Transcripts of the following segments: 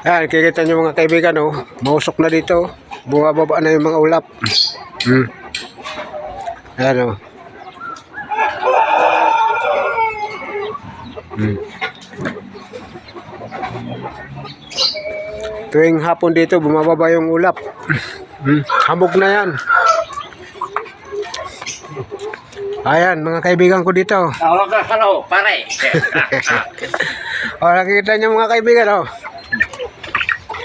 Ayan, kikita nyo mga kaibigan, oh. Mausok na dito. Bumababa na yung mga ulap. Ayan, oh. Tuwing hapon dito, bumababa yung ulap. Hamog na yan. Ayan, mga kaibigan ko dito. Hello, pare. O, nakikita nyo mga kaibigan, oh.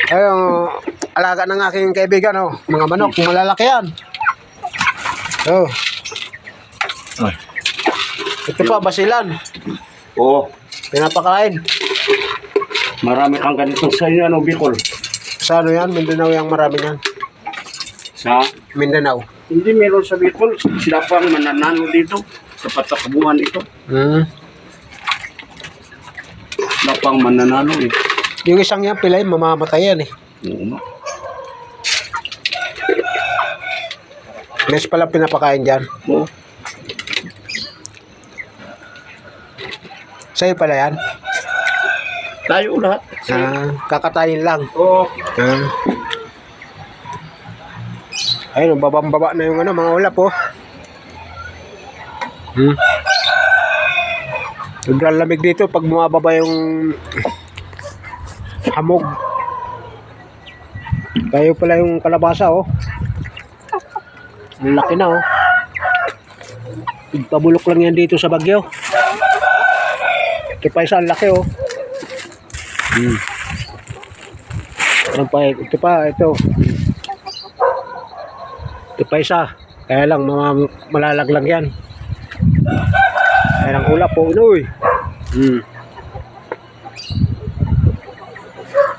Ayun, alaga ng aking kaibigan, oh. Mga manok, malalaki yan. Oh. Ito pa, basilan. Oo. Pinapakain. Marami kang ganito sa inyo, ano, Bicol? Sa ano yan? Mindanao yung marami yan. Sa? Mindanao. Hindi meron sa Bicol. Sila pang mananalo dito sa patakbuhan ito. Sila pang mananalo eh. Yung isang yan, pilay, mamamatay yan eh. Oo. Mes pala pinapakain dyan. Oo. Sa'yo pala yan? Tayo lahat. Kakatayin lang. Oo. Ayun, babang-baba na yung ano, mga ulap, oh. Sobrang lamig dito pag bumababa yung hamog. Tayo pala yung kalabasa, oh. Ang laki na, oh. Pabulok lang yan dito sa Bagyo. Ito pa isa, ang laki, oh. Ito pa, ito. Ito pa isa. Kaya lang, malalaglag yan. Kaya lang ulap, oh. Uy.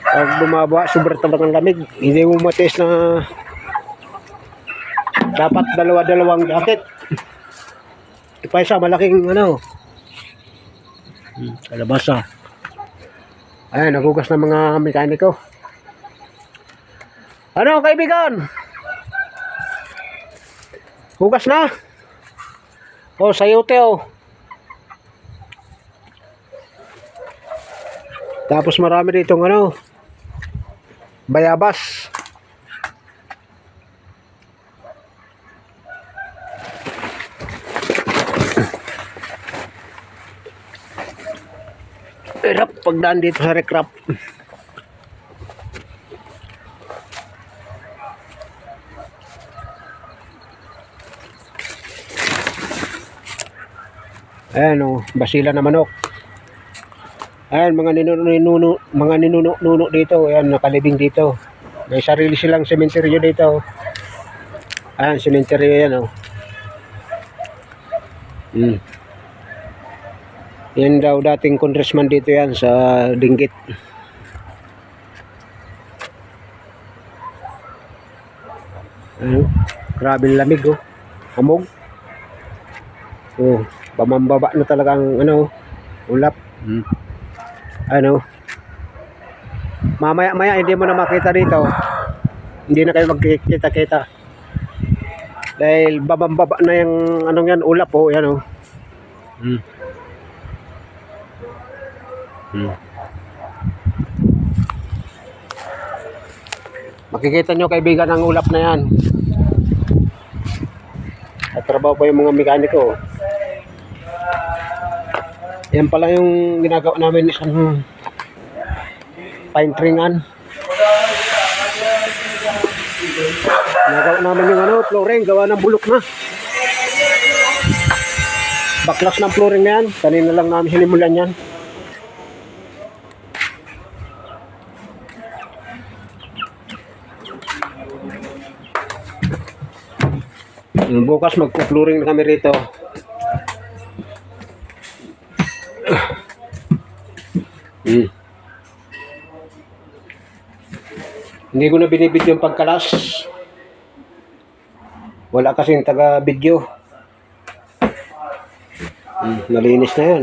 Pag bumaba, sobrang tabang lamig. Hindi mo matiis na dapat dalawa-dalawang jacket. Ito pa isa, malaking ano. Kalabasa. Ayan, nagugas ng mga mekaniko. Ano, kaibigan? Hugas na? Oh, sayote, oh. Tapos marami ditong ano, bayabas. Hirap pagdaan dito sa recrap. Ayan, oh, basila na manok. Ayan, mga ninuno dito. Ayan, nakalibing dito. May sarili silang sementeryo dito. Ayan, sementeryo yan, oh. Yan daw dating congressman dito yan sa Dinggit. Grabe lamig, oh. Hamog. Oh, pamambaba na talagang ano, ulap. Ano? Mamaya hindi mo na makita dito. Hindi na kayo magkikita-kita. Dahil babambaba na yung anong yan, ulap, oh, yan, oh. Makikita nyo kaibigan ang ulap na yan. At trabaho pa yung mga mekaniko. Yan pala yung ginagawa namin isang paintringan. Ginagawa namin yung ano, flooring, gawa ng bulok na. Baklas ng flooring na yan. Kanina lang namin sinimulan yan. Bukas magpo-flooring na kami rito. Hindi ko na binibidyo yung pagkalas. Wala kasing taga-video. Malinis na yan.